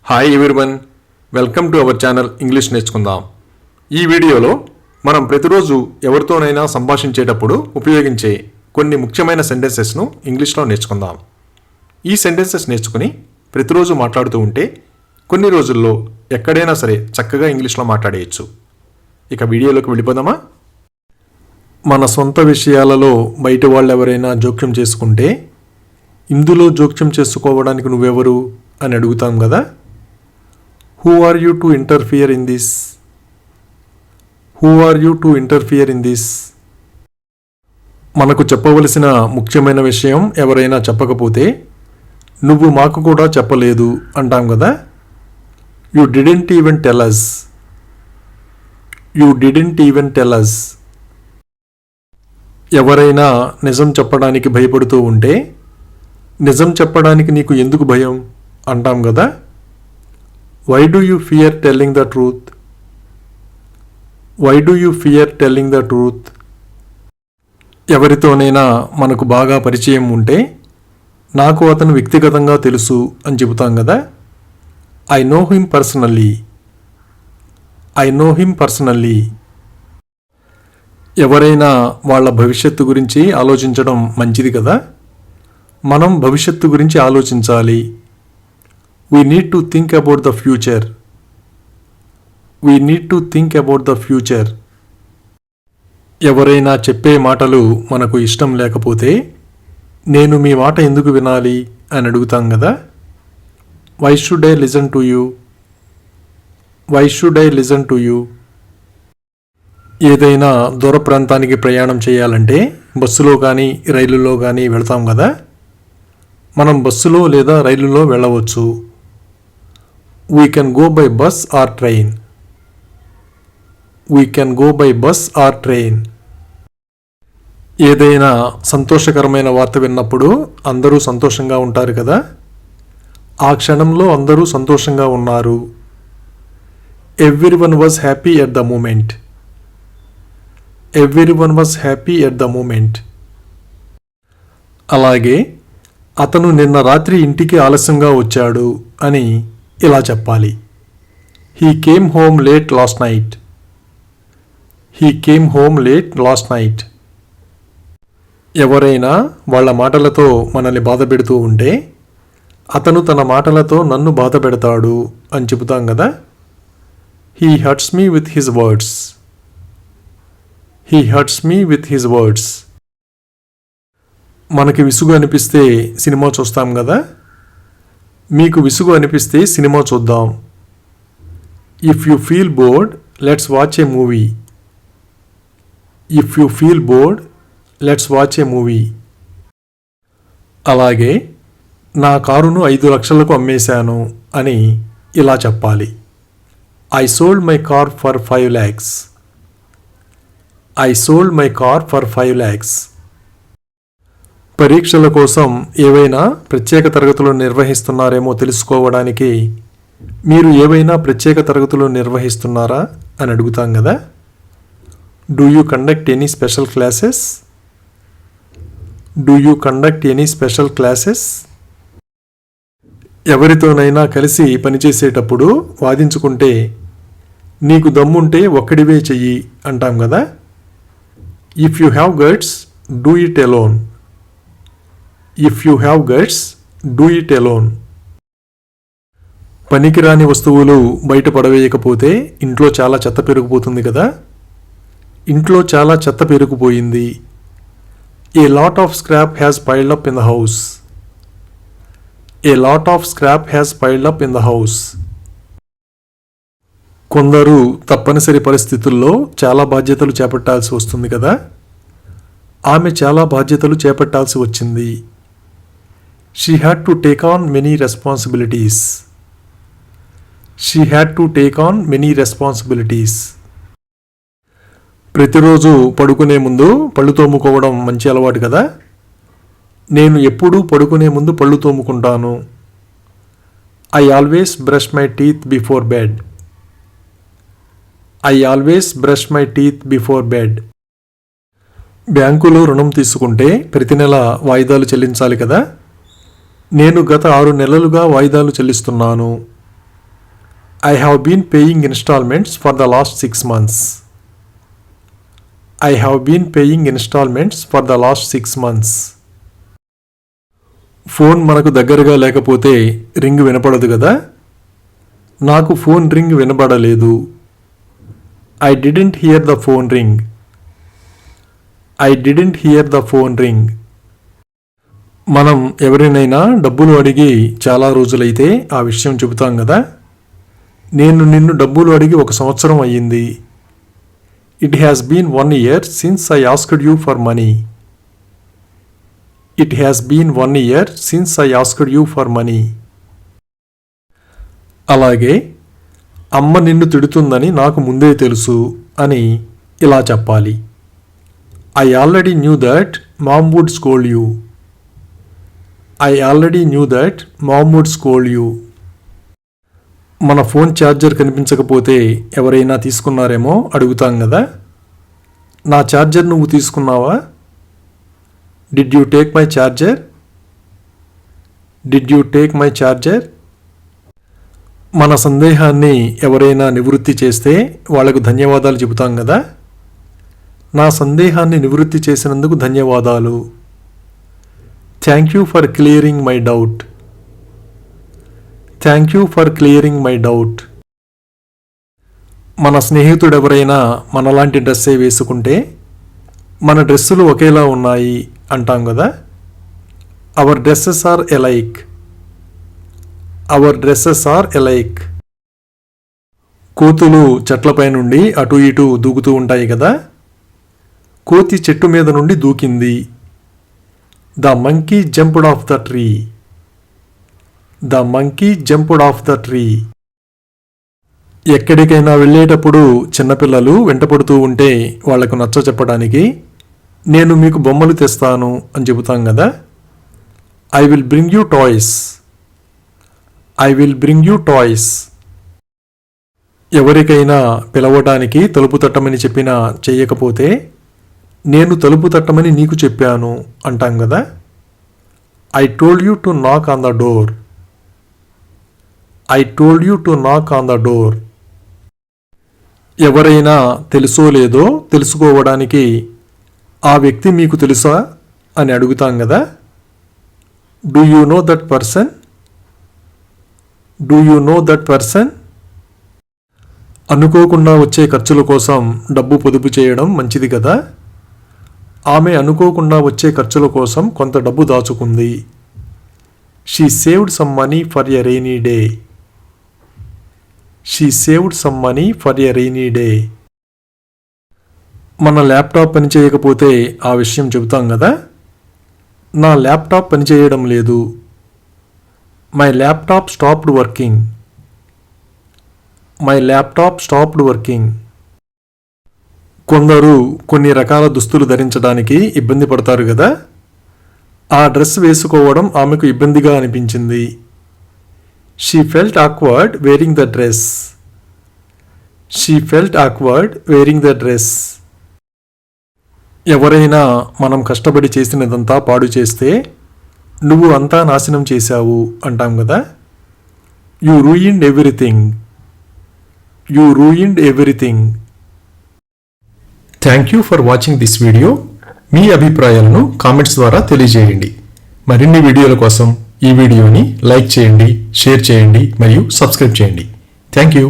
Hi everyone, welcome to our channel English నేర్చుకుందాం. ఈ వీడియోలో మనం ప్రతిరోజు ఎవరితోనైనా సంభాషించేటప్పుడు ఉపయోగించే కొన్ని ముఖ్యమైన సెంటెన్సెస్ను ఇంగ్లీష్లో నేర్చుకుందాం. ఈ సెంటెన్సెస్ నేర్చుకుని ప్రతిరోజు మాట్లాడుతూ ఉంటే కొన్ని రోజుల్లో ఎక్కడైనా సరే చక్కగా ఇంగ్లీష్లో మాట్లాడేయచ్చు. ఇక వీడియోలోకి వెళ్ళిపోదామా? మన సొంత విషయాలలో బయట వాళ్ళు ఎవరైనా జోక్యం చేసుకుంటే ఇందులో జోక్యం చేసుకోవడానికి నువ్వెవరు అని అడుగుతాం కదా. Who are you to interfere in this? Who are you to interfere in this? మనకు చెప్పవలసిన ముఖ్యమైన విషయం ఎవరైనా చెప్పకపోతే నువ్వు మాకు కూడా చెప్పలేదు అంటాం కదా. You didn't even tell us. You didn't even tell us. ఎవరైనా నిజం చెప్పడానికి భయపడుతూ ఉంటే నిజం చెప్పడానికి నీకు ఎందుకు భయం అంటాం కదా. Why do you fear telling the truth? Why do you fear telling the truth? ఎవరితోనైనా మనకు బాగా పరిచయం ఉంటే నాకు అతను వ్యక్తిగతంగా తెలుసు అని చెబుతాం కదా. I know him personally. I know him personally. ఎవరైనా వాళ్ళ భవిష్యత్తు గురించి ఆలోచించడం మంచిది కదా. మనం భవిష్యత్తు గురించి ఆలోచించాలి. We need to think about the future. We need to think about the future. ఎవరైనా చెప్పే మాటలు మనకు ఇష్టం లేకపోతే నేను మీ మాట ఎందుకు వినాలి అని అడుగుతాం కదా. Why should I listen to you? Why should I listen to you? ఏదైనా దూర ప్రాంతానికి ప్రయాణం చేయాలంటే బస్సులో కానీ రైలులో కానీ వెళ్తాం కదా. మనం బస్సులో లేదా రైలులో వెళ్ళవచ్చు. We can go by bus or train. We can go by bus or train. ఏదైనా సంతోషకరమైన వార్త విన్నప్పుడు అందరూ సంతోషంగా ఉంటారు కదా. ఆ క్షణంలో అందరూ సంతోషంగా ఉన్నారు. Everyone was happy at the moment. Everyone was happy at the moment. అలాగే అతను నిన్న రాత్రి ఇంటికి ఆలస్యంగా వచ్చాడు అని ఇలా చెప్పాలి. He came home late last night. He came home late last night. ఎవరైనా వాళ్ళ మాటలతో మనల్ని బాధ పెడుతూ ఉంటే అతను తన మాటలతో నన్ను బాధ పెడతాడు అని చెబుతాం కదా. He hurts me with his words. He hurts me with his words. మనకి విసుగు అనిపిస్తే సినిమా చూస్తాం కదా. మీకు విసుగు అనిపిస్తే సినిమా చూద్దాం. If you feel bored, let's watch a movie. If you feel bored, let's watch a movie. అలాగే నా కారును 5 లక్షలకు అమ్మేశాను అని ఇలా చెప్పాలి. I sold my car for 5 lakhs. I sold my car for 5 lakhs. పరీక్షల కోసం ఏవైనా ప్రత్యేక తరగతులు నిర్వహిస్తున్నారేమో తెలుసుకోవడానికి మీరు ఏవైనా ప్రత్యేక తరగతులు నిర్వహిస్తున్నారా అని అడుగుతాం కదా. Do you conduct any special classes? Do you conduct any special classes? ఎవరితోనైనా కలిసి పనిచేసేటప్పుడు వాదించుకుంటే నీకు దమ్ముంటే ఒక్కడివే చెయ్యి అంటాం కదా. If you have guts, do it alone. If you have guts, do it alone. పనికిరాని వస్తువులు బయట పడవేయకపోతే ఇంట్లో చాలా చెత్త పెరిగిపోతుంది కదా. ఇంట్లో చాలా చెత్త పెరిగిపోయింది. A lot of scrap has piled up in the house. A lot of scrap has piled up in the house. కొందరు తప్పనిసరి పరిస్థితుల్లో చాలా బాధ్యతలు చేపట్టాల్సి వస్తుంది కదా. ఆమె చాలా బాధ్యతలు చేపట్టాల్సి వచ్చింది. She had to take on many responsibilities. She had to take on many responsibilities. ప్రతిరోజు పడుకునే ముందు పళ్ళు తోముకోవడం మంచి అలవాటు కదా. నేను ఎప్పుడూ పడుకునే ముందు పళ్ళు తోముకుంటాను. I always brush my teeth before bed. I always brush my teeth before bed. బ్యాంకులో రుణం తీసుకుంటే ప్రతి నెల వాయిదాలు చెల్లించాలి కదా. నేను గత 6 నెలలుగా వాయిదాలు చెల్లిస్తున్నాను. I have been paying installments for the last 6 months. I have been paying installments for the last 6 months. Phone మనకు దగ్గరగా లేకపోతే రింగ్ వినపడదు కదా. నాకు ఫోన్ రింగ్ వినపడలేదు. I didn't hear the phone ring. I didn't hear the phone ring. మనం ఎవరినైనా డబ్బులు అడిగి చాలా రోజులైతే ఆ విషయం చెబుతాం కదా. నేను నిన్ను డబ్బులు అడిగి 1 సంవత్సరం అయ్యింది. It has been 1 year since I asked you for money. It has been 1 year since I asked you for money. అలాగే అమ్మ నిన్ను తిడుతుందని నాకు ముందే తెలుసు అని ఇలా చెప్పాలి. I already knew that mom would scold you. I already knew that mom would scold you. మన ఫోన్ ఛార్జర్ కనిపించకపోతే ఎవరైనా తీసుకున్నారేమో అడుగుతాం కదా. నా ఛార్జర్ నువ్వు తీసుకున్నావా? Did you take my charger? Did you take my charger? మన సందేహాన్ని ఎవరైనా నివృత్తి చేస్తే వాళ్లకు ధన్యవాదాలు చెబుతాం కదా. నా సందేహాన్ని నివృత్తి చేసినందుకు ధన్యవాదాలు. Thank you for clearing my doubt. Thank you for clearing my doubt. మన స్నేహితుడు ఎవరైనా మనలాంటి డ్రెస్సే వేసుకుంటే మన డ్రెస్సులు ఒకేలా ఉన్నాయి అంటాం కదా. Our dresses are alike. Our dresses are alike. కోతులు చెట్లపై నుండి అటు ఇటు దూకుతూ ఉంటాయి కదా. కోతి చెట్టు మీద నుండి దూకింది. The monkey jumped off the tree. The monkey jumped off the tree. ఎక్కడికైనా వెళ్ళేటప్పుడు చిన్నపిల్లలు వెంటపడుతూ ఉంటే వాళ్లకు నచ్చ చెప్పడానికి నేను మీకు బొమ్మలు తెస్తాను అని చెబుతాం కదా. I will bring you toys. I will bring you toys. ఎవరికైనా పిలవడానికి తలుపు తట్టమని చెప్పినా చెయ్యకపోతే నేను తలుపు తట్టమని నీకు చెప్పాను అంటాం కదా. I told you to knock on the door. I told you to knock on the door. ఎవరైనా తెలుసో లేదో తెలుసుకోవడానికి ఆ వ్యక్తి మీకు తెలుసా అని అడుగుతాం కదా. Do you know that person? Do you know that person? అనుకోకుండా వచ్చే ఖర్చుల కోసం డబ్బు పొదుపు చేయడం మంచిది కదా. ఆమె అనుకోకుండా వచ్చే ఖర్చుల కోసం కొంత డబ్బు దాచుకుంది. She saved some money for a rainy day. She saved some money for a rainy day. మన ల్యాప్టాప్ పనిచేయకపోతే ఆ విషయం చెబుతాం కదా. నా ల్యాప్టాప్ పనిచేయడం లేదు. My laptop stopped working. My laptop stopped working. కొందరు కొన్ని రకాల దుస్తులు ధరించడానికి ఇబ్బంది పడతారు కదా. ఆ డ్రెస్ వేసుకోవడం ఆమెకు ఇబ్బందిగా అనిపించింది. She felt awkward wearing the dress. She felt awkward wearing the dress. ఎవరైనా మనం కష్టపడి చేసినదంతా పాడు చేస్తే నువ్వు అంతా నాశనం చేశావు అంటాం కదా. You ruined everything. You ruined everything. Thank you for watching this video. మీ అభిప్రాయాలను కామెంట్స్ ద్వారా తెలియజేయండి. మరిన్ని వీడియోల కోసం ఈ వీడియోని లైక్ చేయండి, షేర్ చేయండి మరియు సబ్స్క్రైబ్ చేయండి. Thank you.